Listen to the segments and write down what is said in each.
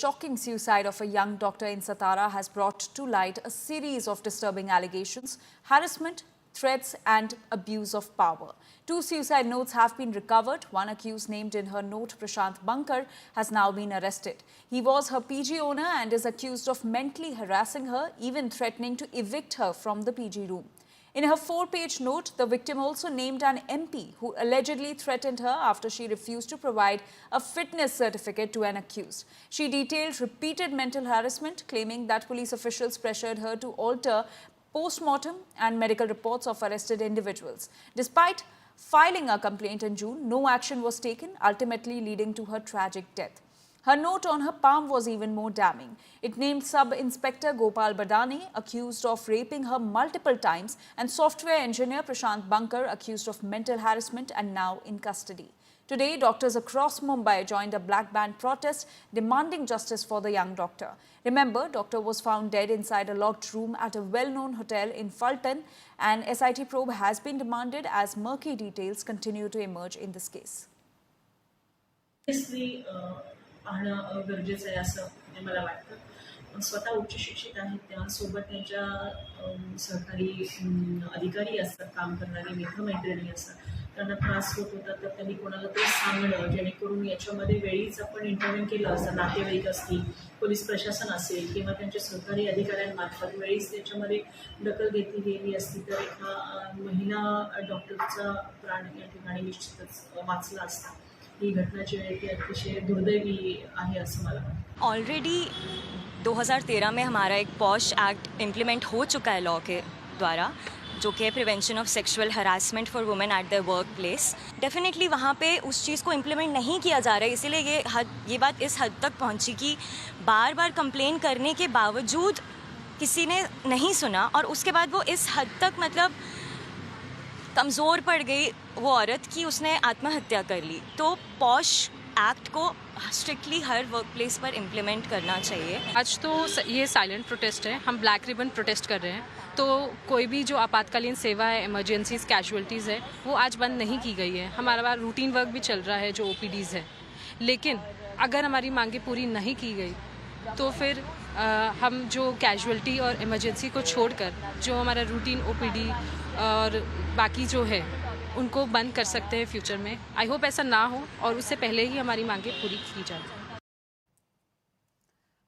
shocking suicide of a young doctor in Satara has brought to light a series of disturbing allegations, harassment, threats and abuse of power. 2 suicide notes have been recovered. One accused named in her note, Prashant Bankar, has now been arrested. He was her PG owner and is accused of mentally harassing her, even threatening to evict her from the PG room. In her 4-page note, the victim also named an MP who allegedly threatened her after she refused to provide a fitness certificate to an accused. She detailed repeated mental harassment, claiming that police officials pressured her to alter post-mortem and medical reports of arrested individuals. Despite filing a complaint in June, no action was taken, ultimately leading to her tragic death. Her note on her palm was even more damning. It named Sub-Inspector Gopal Badane, accused of raping her multiple times, and software engineer Prashant Bankar, accused of mental harassment and now in custody. Today, doctors across Mumbai joined a black band protest demanding justice for the young doctor. Remember, doctor was found dead inside a locked room at a well-known hotel in Fulton, and SIT probe has been demanded as murky details continue to emerge in this case. पाहणं गरजेचं आहे असं मला वाटतं. स्वतः उच्च शिक्षित आहेत, त्यासोबत त्यांच्या सहकारी अधिकारी असतात, काम करणारे मित्रमैत्रिणी असतात, त्यांना त्रास होत होता तर त्यांनी कोणाला तरी सांगणं, जेणेकरून याच्यामध्ये वेळीच आपण इंटरव्हेन केलं असतं. नातेवाईक असतील, पोलीस प्रशासन असेल किंवा त्यांच्या सहकारी अधिकाऱ्यांमार्फत वेळीच त्याच्यामध्ये दखल घेतली गेली असती तर एका महिला डॉक्टरचा प्राण या ठिकाणी निश्चितच वाचला असता. ही घटना जी आहे ती अतिशय दुर्दैवी आहे असं मला वाटतं. ऑलरेडी 2013 में हमारा एक पॉश एक्ट इम्प्लीमेंट हो चुका है लॉ के द्वारा, जो कि prevention of sexual harassment for women at the work place. Definitely वहाँ पे उस चीज़ को इम्प्लीमेंट नहीं किया जा रहा है, इसीलिए ये बात इस हद तक पहुँची कि बार बार कंप्लेन करने के बावजूद किसी ने नहीं सुना और उसके बाद वो इस हद तक मतलब कमज़ोर पड़ गई वो औरत कि उसने आत्महत्या कर ली. तो पॉश एक्ट को स्ट्रिक्टली हर वर्क प्लेस पर इम्प्लीमेंट करना चाहिए. आज तो ये साइलेंट प्रोटेस्ट है, हम ब्लैक रिबन प्रोटेस्ट कर रहे हैं. तो कोई भी जो आपातकालीन सेवा है, इमरजेंसीज, कैजुअलिटीज़ है, वो आज बंद नहीं की गई है. हमारा रूटीन वर्क भी चल रहा है जो OPDs है. लेकिन अगर हमारी मांगें पूरी नहीं की गई तो फिर हम जो कैजुअलिटी और इमरजेंसी को छोड़कर जो हमारा रूटीन OPD और बाकी जो है उनको बंद कर सकते हैं फ्यूचर में. आई होप ऐसा ना हो और उससे पहले ही हमारी मांगें पूरी की जाए.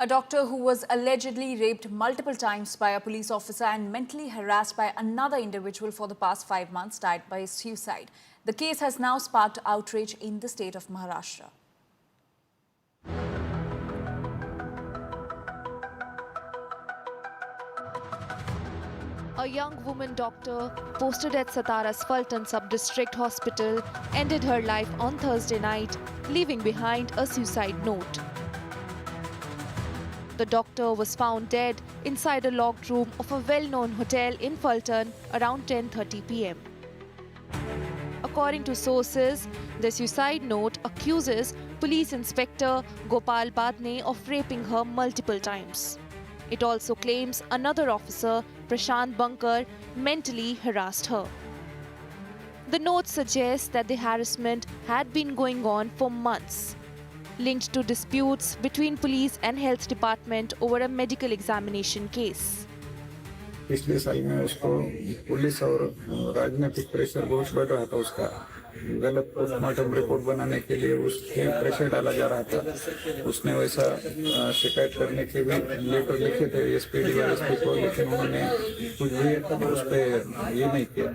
A doctor who was allegedly raped multiple times by a police officer and mentally harassed by another individual for the past 5 months died by suicide. The case has now sparked outrage in the state of Maharashtra. A young woman doctor posted at Satara's Fulton Sub-District Hospital ended her life on Thursday night, leaving behind a suicide note. The doctor was found dead inside a locked room of a well-known hotel in Fulton around 10:30 p.m. According to sources, the suicide note accuses Police Inspector Gopal Badane of raping her multiple times. It also claims another officer, Prashant Bankar, mentally harassed her. The note suggests that the harassment had been going on for months, linked to disputes between police and health department over a medical examination case. पिछले साल में उसको police और राजनीतिक pressure बहुत बढ़ रहा था. उसका गलत पोस्टमार्टम रिपोर्ट बनाने के लिए उसके प्रेशर डाला जा रहा था. उसने वैसा शिकायत करने के भी लेटर लिखे थे SPD और SP को, लेकिन उन्होंने कुछ भी उस पर ये नहीं किया.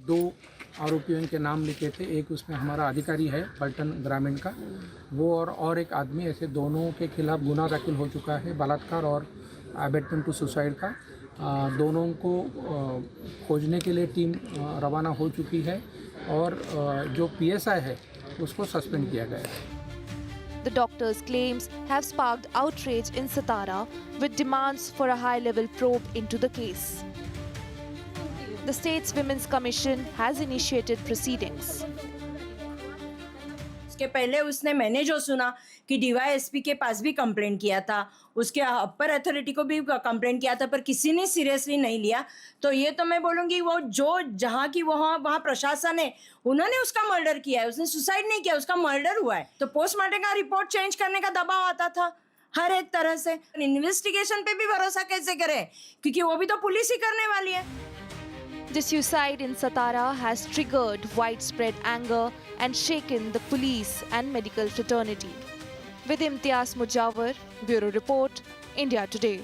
2 आरोपियों के नाम लिखे थे. एक उसमें हमारा अधिकारी है पलटन ग्रामीण का, वो और एक आदमी, ऐसे दोनों के खिलाफ गुना दाखिल हो चुका है, बलात्कार और अबेटमेंट टू सुसाइड का. दोनों को खोजने के लिए टीम रवाना हो चुकी है और जो PSI है उसको सस्पेंड किया गया है. The doctor's claims have sparked outrage in Satara with demands for a high-level probe into the case. The state's Women's Commission has initiated proceedings. उसके पहले मैंने जो सुना कि DYSP के पास भी कंप्लेंट किया था, उसके अपर अथॉरिटी को भी कंप्लेंट किया था, पर किसी ने सीरियसली नहीं लिया. तो ये तो मैं बोलूँगी वो जो जहाँ की वहाँ प्रशासन है, उन्होंने उसका मर्डर किया है. उसने सुसाइड नहीं किया, उसका मर्डर हुआ है. तो पोस्टमार्टम का रिपोर्ट चेंज करने का दबाव आता था. हर एक तरह से। इन्वेस्टिगेशन पे भी भरोसा कैसे करें, क्योंकि वो भी तो पुलिस ही करने वाली है। The suicide in Satara has triggered widespread anger and shaken the police and medical fraternity. With Imtiaz Mujawar, Bureau Report, India Today.